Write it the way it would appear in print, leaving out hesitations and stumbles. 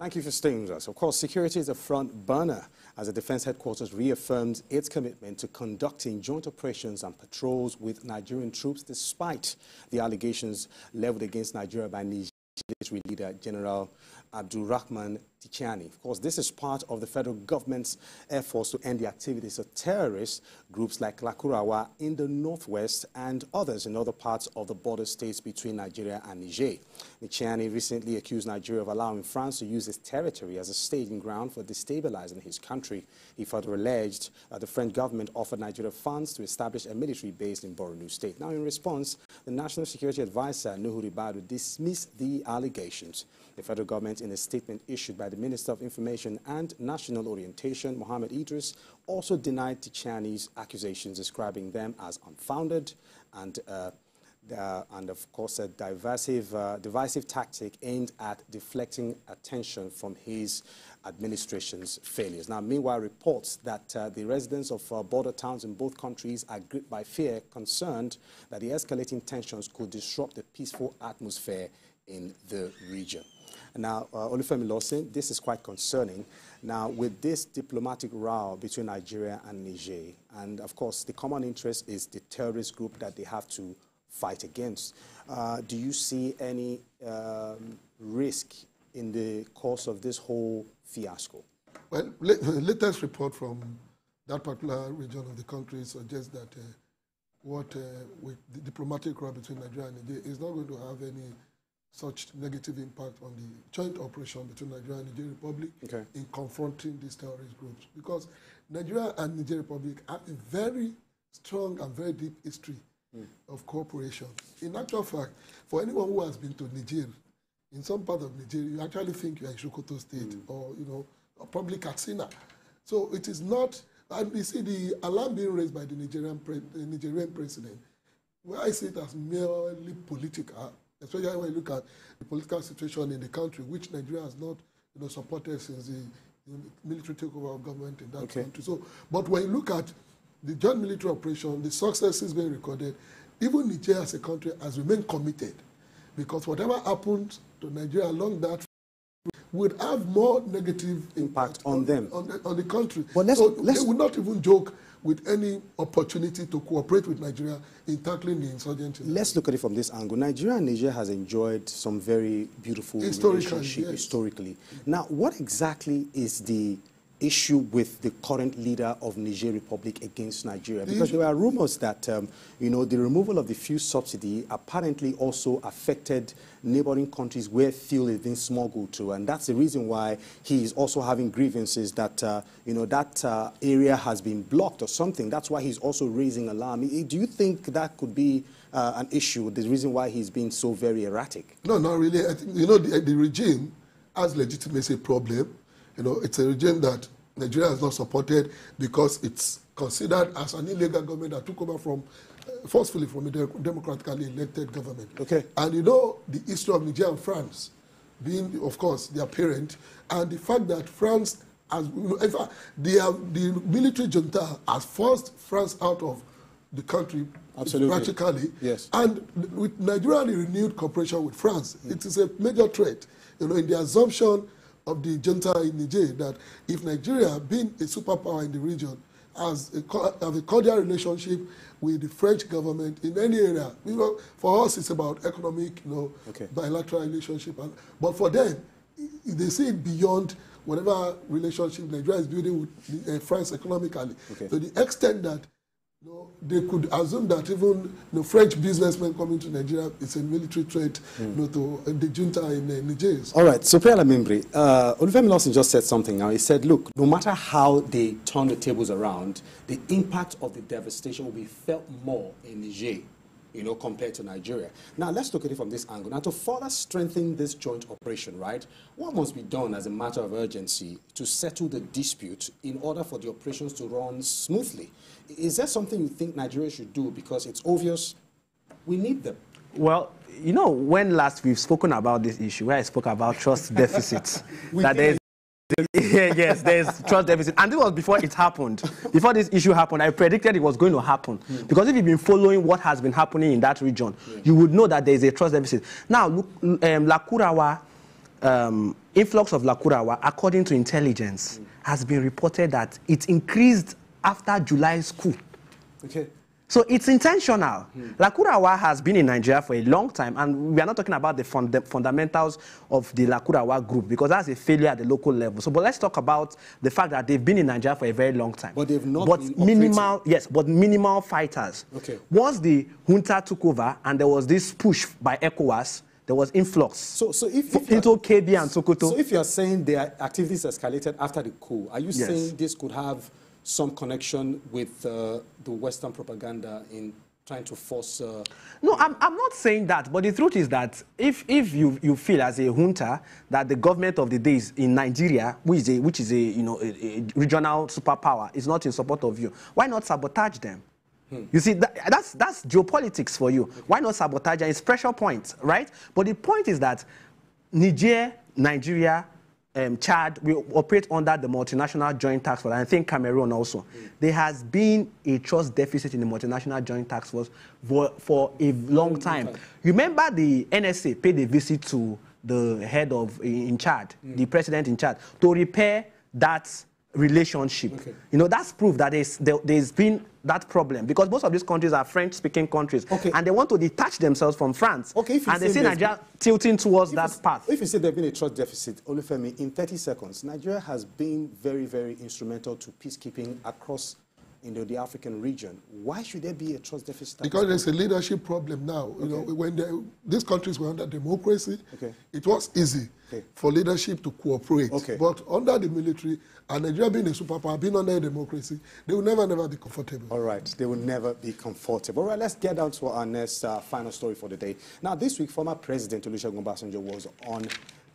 Thank you for staying with us. Of course, security is a front burner as the Defense Headquarters reaffirms its commitment to conducting joint operations and patrols with Nigerian troops despite the allegations leveled against Nigeria by Niger military leader General Abdulrahman Tichani. Of course, this is part of the federal government's efforts to end the activities of terrorist groups like Lakurawa in the northwest and others in other parts of the border states between Nigeria and Niger. Tichani recently accused Nigeria of allowing France to use its territory as a staging ground for destabilizing his country. He further alleged that the French government offered Nigeria funds to establish a military base in Borno State. Now, in response, the National Security Advisor, Nuhu Ribadu, dismissed the allegations. The federal government, in a statement issued by the Minister of Information and National Orientation, Mohammed Idris, also denied Tichani's accusations, describing them as unfounded and of course, a divisive tactic aimed at deflecting attention from his administration's failures. Now, meanwhile, reports that the residents of border towns in both countries are gripped by fear, concerned that the escalating tensions could disrupt the peaceful atmosphere in the region. Now, Olufemi Lawson, this is quite concerning. Now, with this diplomatic row between Nigeria and Niger, and of course, the common interest is the terrorist group that they have to fight against. Do you see any risk in the course of this whole fiasco? Well, the latest report from that particular region of the country suggests that with the diplomatic row between Nigeria and Niger is not going to have any such negative impact on the joint operation between Nigeria and Niger Republic in confronting these terrorist groups. Because Nigeria and Niger Republic have a very strong and very deep history of cooperation. In actual fact, for anyone who has been to Niger, in some part of Niger, you actually think you're in Sokoto State or, or probably Katsina. So it is not, and you see the alarm being raised by the Nigerian president, where I see it as merely political, especially when you look at the political situation in the country, which Nigeria has not supported since the military takeover of government in that country. So, but when you look at the joint military operation, the successes being recorded, even Nigeria as a country has remained committed, because whatever happens to Nigeria along that would have more negative impact on them, on the country. But they would not even joke with any opportunity to cooperate with Nigeria in tackling the insurgency. Let's look at it from this angle. Nigeria and Niger has enjoyed some very beautiful relationship historically. Now, what exactly is the issue with the current leader of Niger Republic against Nigeria? Because there are rumors that, the removal of the fuel subsidy apparently also affected neighboring countries where fuel is being smuggled to, and that's the reason why he is also having grievances that, that area has been blocked or something. That's why he's also raising alarm. Do you think that could be an issue, the reason why he's been so very erratic? No, not really. I think, the regime has legitimacy problem. It's a regime that Nigeria has not supported because it's considered as an illegal government that took over forcefully from a democratically elected government. And the history of Niger and France being, of course, their parent, and the fact that France has, the military junta has forced France out of the country practically. Yes. And with Nigeria renewed cooperation with France, it is a major threat, in the assumption of the junta in Niger that if Nigeria, being a superpower in the region, has a cordial relationship with the French government in any area, for us it's about economic, bilateral relationship, but for them, they see it beyond whatever relationship Nigeria is building with France economically. To the extent that they could assume that even French businessmen coming to Nigeria is a military threat to the junta in Niger. All right, so Priya Lamimbre, Olufemi Lawson just said something now. He said, look, no matter how they turn the tables around, the impact of the devastation will be felt more in Niger, compared to Nigeria. Now, let's look at it from this angle. Now, to further strengthen this joint operation, right, what must be done as a matter of urgency to settle the dispute in order for the operations to run smoothly? Is there something you think Nigeria should do? Because it's obvious we need them. Well, when last we've spoken about this issue, where I spoke about trust deficits, yes, there's trust deficit. And this was before it happened. Before this issue happened, I predicted it was going to happen. Because if you've been following what has been happening in that region, you would know that there is a trust deficit. Now, look, Lakurawa influx of Lakurawa, according to intelligence, has been reported that it increased after July's coup. Okay. So it's intentional. Lakurawa has been in Nigeria for a long time, and we are not talking about the fundamentals of the Lakurawa group, because that's a failure at the local level. So, but let's talk about the fact that they've been in Nigeria for a very long time. But they've not been minimal, yes, but minimal fighters. Okay. Once the junta took over and there was this push by ECOWAS, there was influx. So if into KB and Sokoto. So if you're saying their activities escalated after the coup, are you saying this could have some connection with the Western propaganda in trying to force... No, I'm not saying that, but the truth is that if you feel as a junta that the government of the day is in Nigeria, which is a regional superpower, is not in support of you, why not sabotage them? You see, that's geopolitics for you. Why not sabotage? And it's pressure points, right? But the point is that Nigeria, Chad, we operate under the multinational joint task force, and I think Cameroon also. There has been a trust deficit in the multinational joint task force for a long time. You remember the NSA paid a visit to the head of in Chad, the president in Chad, to repair that relationship. Okay. You know, that's proof that there's been that problem, because most of these countries are French-speaking countries, and they want to detach themselves from France. Okay, and they see Nigeria tilting towards that path. If you say there's been a trust deficit, Olufemi, in 30 seconds, Nigeria has been very, very instrumental to peacekeeping across the African region. Why should there be a trust deficit? Because there's a leadership problem now. You know, when these countries were under democracy, it was easy for leadership to cooperate. But under the military, and Nigeria being a superpower, being under a democracy, they will never be comfortable. All right, they will never be comfortable. All right, let's get down to our next final story for the day. Now, this week, former President Olusegun Obasanjo was on